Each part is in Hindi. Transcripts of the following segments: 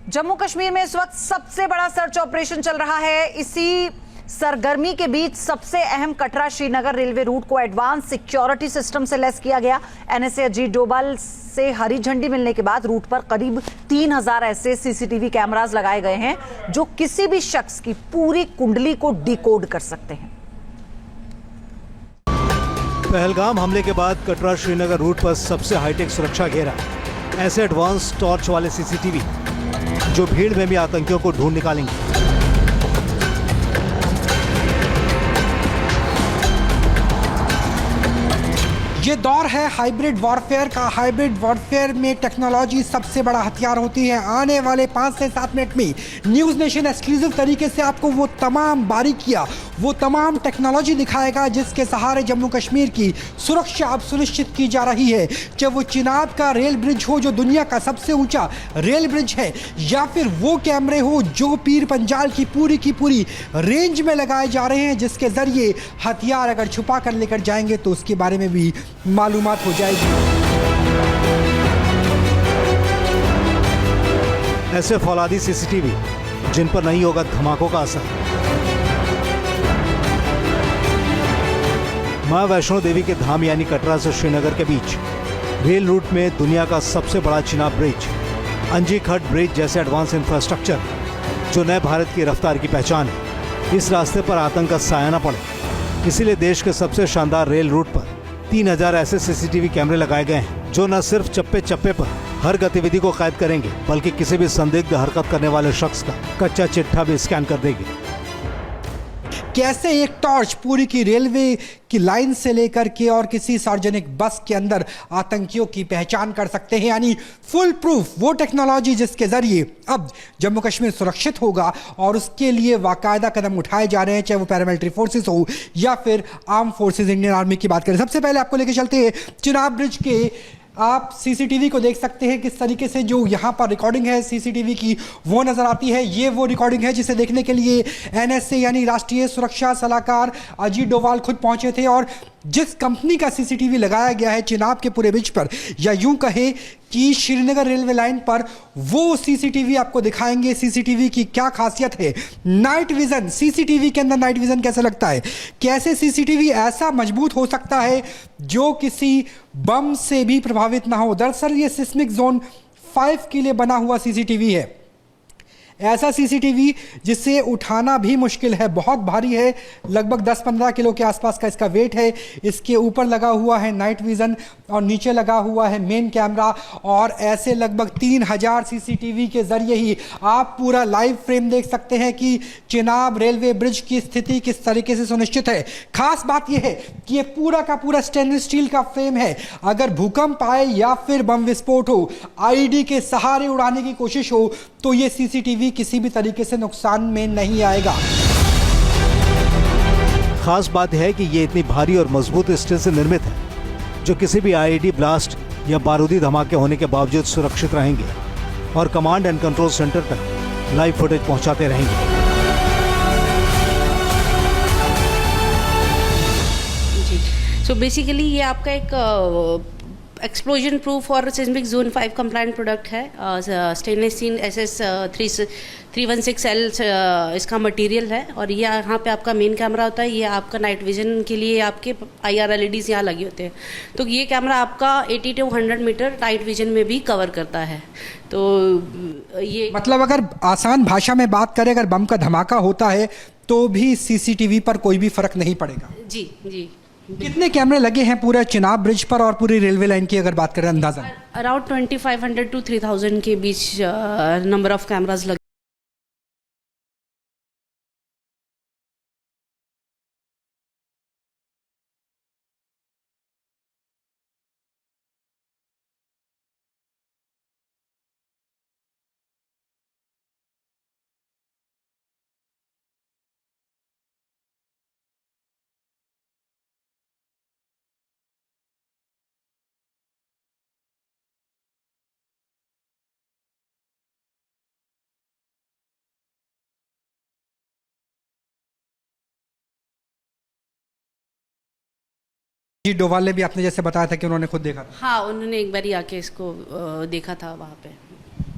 जम्मू कश्मीर में इस वक्त सबसे बड़ा सर्च ऑपरेशन चल रहा है। इसी सरगर्मी के बीच सबसे अहम कटरा श्रीनगर रेलवे रूट को एडवांस सिक्योरिटी सिस्टम से लैस किया गया। एनएसए अजीत डोभाल से हरी झंडी मिलने के बाद रूट पर करीब 3000 ऐसे सीसीटीवी कैमरास लगाए गए हैं जो किसी भी शख्स की पूरी कुंडली को डिकोड कर सकते हैं। पहलगाम हमले के बाद कटरा श्रीनगर रूट पर सबसे हाईटेक सुरक्षा घेरा, ऐसे एडवांस टॉर्च वाले सीसीटीवी जो भीड़ में भी आतंकियों को ढूंढ निकालेंगे। ये दौर है हाइब्रिड वॉरफेयर का। हाइब्रिड वॉरफेयर में टेक्नोलॉजी सबसे बड़ा हथियार होती है। आने वाले 5 से 7 मिनट में न्यूज़ नेशन एक्सक्लूसिव तरीके से आपको वो तमाम बारीकियां, वो तमाम टेक्नोलॉजी दिखाएगा जिसके सहारे जम्मू कश्मीर की सुरक्षा अब सुनिश्चित की जा रही है। चाहे वो चिनाब का रेल ब्रिज हो जो दुनिया का सबसे ऊंचा रेल ब्रिज है, या फिर वो कैमरे हो जो पीर पंजाल की पूरी रेंज में लगाए जा रहे हैं, जिसके जरिए हथियार अगर छुपा कर लेकर जाएंगे तो उसके बारे में भी मालूमात हो जाएगी। ऐसे फौलादी सीसीटीवी जिन पर नहीं होगा धमाकों का असर। मां वैष्णो देवी के धाम यानी कटरा से श्रीनगर के बीच रेल रूट में दुनिया का सबसे बड़ा चिनाब ब्रिज, अंजी खट ब्रिज जैसे एडवांस इंफ्रास्ट्रक्चर जो नए भारत की रफ्तार की पहचान है। इस रास्ते पर आतंक का साया न पड़े, इसीलिए देश के सबसे शानदार रेल रूट पर 3000 ऐसे सीसीटीवी कैमरे लगाए गए हैं जो न सिर्फ चप्पे चप्पे पर हर गतिविधि को कैद करेंगे बल्कि किसी भी संदिग्ध हरकत करने वाले शख्स का कच्चा चिट्ठा भी स्कैन कर देंगे। कैसे एक टॉर्च पूरी की रेलवे की लाइन से लेकर के और किसी सार्वजनिक बस के अंदर आतंकियों की पहचान कर सकते हैं, यानी फुल प्रूफ वो टेक्नोलॉजी जिसके जरिए अब जम्मू कश्मीर सुरक्षित होगा और उसके लिए बाकायदा कदम उठाए जा रहे हैं, चाहे वो पैरामिलिट्री फोर्सेस हो या फिर आर्म फोर्सेस इंडियन आर्मी की बात करें। सबसे पहले आपको लेकर चलते हैं चिनाब ब्रिज के। आप सीसीटीवी को देख सकते हैं किस तरीके से जो यहाँ पर रिकॉर्डिंग है सीसीटीवी की वो नज़र आती है। ये वो रिकॉर्डिंग है जिसे देखने के लिए एनएसए यानी राष्ट्रीय सुरक्षा सलाहकार अजीत डोभाल खुद पहुंचे थे। और जिस कंपनी का सीसीटीवी लगाया गया है चिनाब के पूरे ब्रिज पर, या यूं कहे कि श्रीनगर रेलवे लाइन पर, वो सीसीटीवी आपको दिखाएंगे सीसीटीवी की क्या खासियत है। नाइट विजन, सीसीटीवी के अंदर नाइट विजन कैसे लगता है, कैसे सीसीटीवी ऐसा मजबूत हो सकता है जो किसी बम से भी प्रभावित ना हो। दरअसल ये सिस्मिक जोन 5 के लिए बना हुआ सीसीटीवी है। ऐसा सीसीटीवी जिसे उठाना भी मुश्किल है, बहुत भारी है, लगभग 10-15 किलो के आसपास का इसका वेट है। इसके ऊपर लगा हुआ है नाइट विजन और नीचे लगा हुआ है मेन कैमरा, और ऐसे लगभग 3000 सीसीटीवी के जरिए ही आप पूरा लाइव फ्रेम देख सकते हैं कि चिनाब रेलवे ब्रिज की स्थिति किस तरीके से सुनिश्चित है। खास बात यह है कि ये पूरा का पूरा स्टेनलेस स्टील का फ्रेम है। अगर भूकंप आए या फिर बम विस्फोट हो, आईडी के सहारे उड़ाने की कोशिश हो, तो ये सीसीटीवी किसी भी तरीके से नुकसान में नहीं आएगा। खास बात है कि ये इतनी भारी और मजबूत स्टील से निर्मित है जो किसी भी आईईडी ब्लास्ट या बारूदी धमाके होने के बावजूद सुरक्षित रहेंगे और कमांड एंड कंट्रोल सेंटर तक लाइव फुटेज पहुंचाते रहेंगे। जी, सो बेसिकली ये आपका एक एक्सप्लोजन प्रूफ और सिस्मिक जोन 5 कंप्लाइंट प्रोडक्ट है। स्टेनलेस स्टील SS 316L इसका मटेरियल है, और ये यहाँ पे आपका मेन कैमरा होता है। ये आपका नाइट विजन के लिए आपके IR LEDs यहाँ लगे होते हैं, तो ये कैमरा आपका 80 to 100 मीटर नाइट विजन में भी कवर करता है। तो ये मतलब अगर आसान भाषा में बात करें, अगर बम का धमाका होता है तो भी सीसीटीवी पर कोई भी फर्क नहीं पड़ेगा। जी जी। कितने कैमरे लगे हैं पूरा चिनाब ब्रिज पर और पूरी रेलवे लाइन की अगर बात करें अंदाजा? अराउंड 2500 to 3000 के बीच नंबर ऑफ कैमराज लगे। जी, डोभाल ने भी आपने जैसे बताया था कि उन्होंने खुद देखा था। हाँ, उन्होंने एक बार ही आके इसको देखा था वहाँ पे।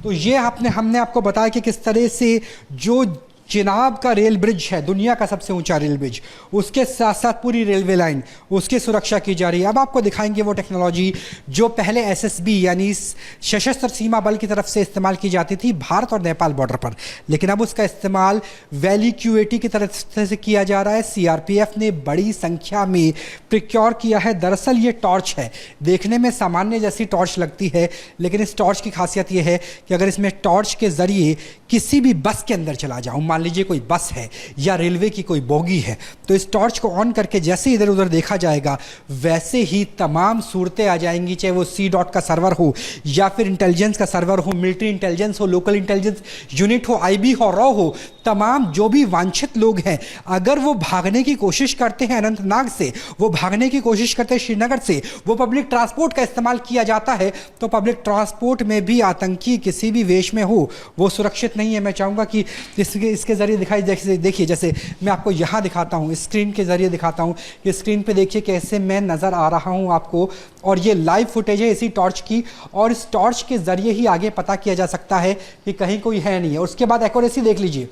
तो ये हमने आपको बताया कि किस तरह से जो चिनाब का रेल ब्रिज है, दुनिया का सबसे ऊंचा रेल ब्रिज, उसके साथ साथ पूरी रेलवे लाइन, उसकी सुरक्षा की जा रही है। अब आपको दिखाएंगे वो टेक्नोलॉजी जो पहले एसएसबी यानी सशस्त्र सीमा बल की तरफ से इस्तेमाल की जाती थी भारत और नेपाल बॉर्डर पर, लेकिन अब उसका इस्तेमाल वैली QAT की तरफ से किया जा रहा है। CRPF ने बड़ी संख्या में प्रिक्योर किया है। दरअसल ये टॉर्च है, देखने में सामान्य जैसी टॉर्च लगती है, लेकिन इस टॉर्च की खासियत यह है कि अगर इसमें टॉर्च के जरिए किसी भी बस के अंदर चला जाऊं, मान लीजिए कोई बस है या रेलवे की कोई बोगी है, तो इस टॉर्च को ऑन करके जैसे इधर उधर देखा जाएगा वैसे ही तमाम सूरतें आ जाएंगी, चाहे वो C.DOT का सर्वर हो या फिर इंटेलिजेंस का सर्वर हो, मिलिट्री इंटेलिजेंस हो, लोकल इंटेलिजेंस यूनिट हो, IB हो, रॉ हो, तमाम जो भी वांछित लोग हैं, अगर वो भागने की कोशिश करते हैं अनंतनाग से, वो भागने की कोशिश करते हैं श्रीनगर से, वो पब्लिक ट्रांसपोर्ट का इस्तेमाल किया जाता है, तो पब्लिक ट्रांसपोर्ट में भी आतंकी किसी भी वेश में हो वो सुरक्षित नहीं है। मैं चाहूँगा कि इसके जरिए दिखाई, देखिए जैसे मैं आपको यहाँ दिखाता हूँ, स्क्रीन के जरिए दिखाता हूँ कि स्क्रीन पे देखिए कैसे मैं नज़र आ रहा हूँ आपको, और ये लाइव फुटेज है इसी टॉर्च की, और इस टॉर्च के जरिए ही आगे पता किया जा सकता है कि कहीं कोई है नहीं है। उसके बाद एक्यूरेसी देख लीजिए,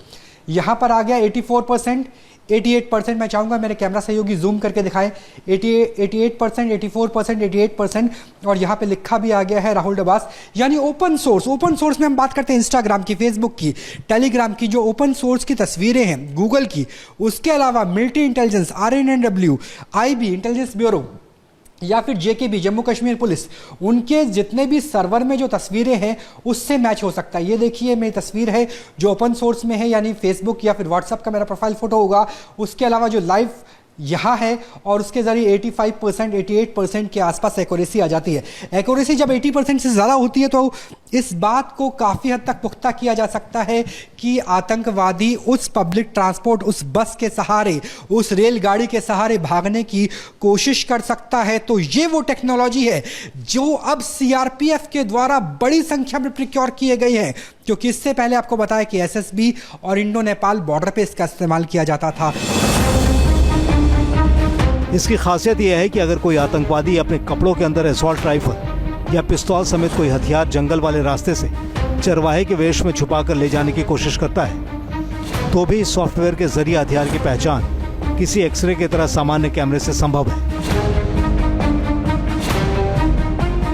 यहाँ पर आ गया 84%, 88%। मैं चाहूँगा मेरे कैमरा सहयोगी जूम करके दिखाएं, 88%, 84%, 88%, और यहाँ पे लिखा भी आ गया है राहुल डबास, यानी ओपन सोर्स। ओपन सोर्स में हम बात करते हैं इंस्टाग्राम की, फेसबुक की, टेलीग्राम की, जो ओपन सोर्स की तस्वीरें हैं गूगल की, उसके अलावा military intelligence, RNW, IB intelligence bureau या फिर JKB जम्मू कश्मीर पुलिस, उनके जितने भी सर्वर में जो तस्वीरें हैं उससे मैच हो सकता है। ये देखिए मेरी तस्वीर है जो ओपन सोर्स में है, यानी फेसबुक या फिर व्हाट्सएप का मेरा प्रोफाइल फोटो होगा, उसके अलावा जो लाइव यहाँ है, और उसके जरिए 85%, 88% के आसपास एक्यूरेसी आ जाती है। एक्यूरेसी जब 80% से ज़्यादा होती है तो इस बात को काफ़ी हद तक पुख्ता किया जा सकता है कि आतंकवादी उस पब्लिक ट्रांसपोर्ट, उस बस के सहारे, उस रेलगाड़ी के सहारे भागने की कोशिश कर सकता है। तो ये वो टेक्नोलॉजी है जो अब CRPF के द्वारा बड़ी संख्या में प्रिक्योर किए गए हैं, क्योंकि इससे पहले आपको बताया कि SSB और इंडो नेपाल बॉर्डर पर इसका इस्तेमाल किया जाता था। इसकी खासियत यह है कि अगर कोई आतंकवादी अपने कपड़ों के अंदर असॉल्ट राइफल या पिस्तौल समेत कोई हथियार जंगल वाले रास्ते से चरवाहे के वेश में छुपाकर ले जाने की कोशिश करता है, तो भी इस सॉफ्टवेयर के जरिए हथियार की पहचान किसी एक्सरे की तरह सामान्य कैमरे से संभव है।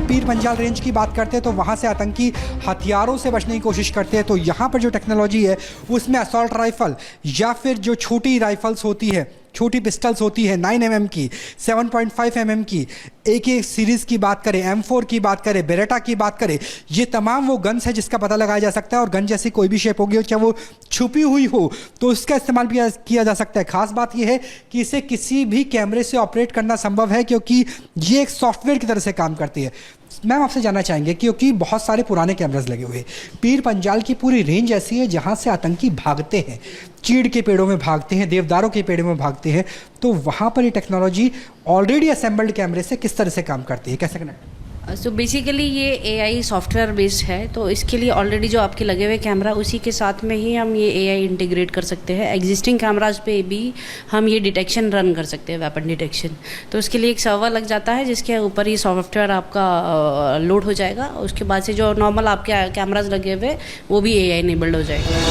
पीर पंजाल रेंज की बात करते हैं तो वहाँ से आतंकी हथियारों से बचने की कोशिश करते हैं, तो यहाँ पर जो टेक्नोलॉजी है उसमें असॉल्ट राइफल या फिर जो छोटी राइफल्स होती है, छोटी पिस्टल्स होती है 9 mm की, 7.5 mm की, AK सीरीज़ की बात करें, M4 की बात करें, बेरेटा की बात करें, ये तमाम वो गन्स है जिसका पता लगाया जा सकता है, और गन जैसी कोई भी शेप होगी, चाहे वो छुपी हुई हो, तो उसका इस्तेमाल भी किया जा सकता है। खास बात यह है कि इसे किसी भी कैमरे से ऑपरेट करना संभव है, क्योंकि ये एक सॉफ्टवेयर की तरह से काम करती है। मैम आपसे जानना चाहेंगे, क्योंकि बहुत सारे पुराने कैमरास लगे हुए, पीर पंजाल की पूरी रेंज ऐसी है जहाँ से आतंकी भागते हैं, चीड़ के पेड़ों में भागते हैं, देवदारों के पेड़ों में भागते हैं, तो वहाँ पर ये टेक्नोलॉजी ऑलरेडी असेंबल्ड कैमरे से किस तरह से काम करती है, कैसे कनेक्ट? सो बेसिकली ये AI सॉफ्टवेयर बेस्ड है, तो इसके लिए ऑलरेडी जो आपके लगे हुए कैमरा, उसी के साथ में ही हम ये AI इंटीग्रेट कर सकते हैं। एग्जिस्टिंग कैमराज पे भी हम ये डिटेक्शन रन कर सकते हैं, वेपन डिटेक्शन। तो उसके लिए एक सर्वर लग जाता है जिसके ऊपर ये सॉफ्टवेयर आपका लोड हो जाएगा, उसके बाद से जो नॉर्मल आपके कैमराज लगे हुए वो भी AI इनेबल्ड हो जाएगा।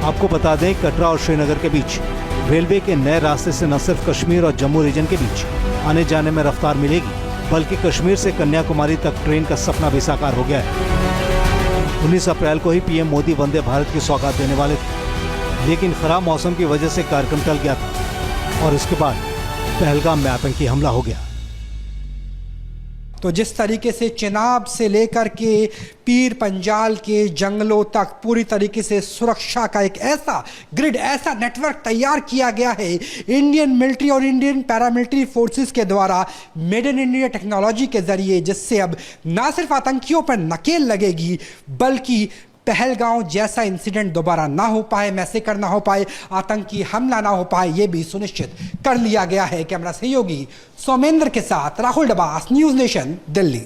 आपको बता दें, कटरा और श्रीनगर के बीच रेलवे के नए रास्ते से न सिर्फ कश्मीर और जम्मू रीजन के बीच आने जाने में रफ्तार मिलेगी, बल्कि कश्मीर से कन्याकुमारी तक ट्रेन का सपना भी साकार हो गया है। 19 अप्रैल को ही PM मोदी वंदे भारत की सौगात देने वाले थे, लेकिन खराब मौसम की वजह से कार्यक्रम टल गया था और इसके बाद पहलगाम में आतंकी हमला हो गया। तो जिस तरीके से चिनाब से लेकर के पीर पंजाल के जंगलों तक पूरी तरीके से सुरक्षा का एक ऐसा ग्रिड, ऐसा नेटवर्क तैयार किया गया है इंडियन मिलिट्री और इंडियन पैरामिलिट्री फोर्सेस के द्वारा मेड इन इंडिया टेक्नोलॉजी के जरिए, जिससे अब ना सिर्फ आतंकियों पर नकेल लगेगी बल्कि पहलगांव जैसा इंसिडेंट दोबारा ना हो पाए, मैसेकर ना हो पाए, आतंकी हमला ना हो पाए, ये भी सुनिश्चित कर लिया गया है। कैमरा सहयोगी सोमेंद्र के साथ राहुल डबास, न्यूज़ नेशन, दिल्ली।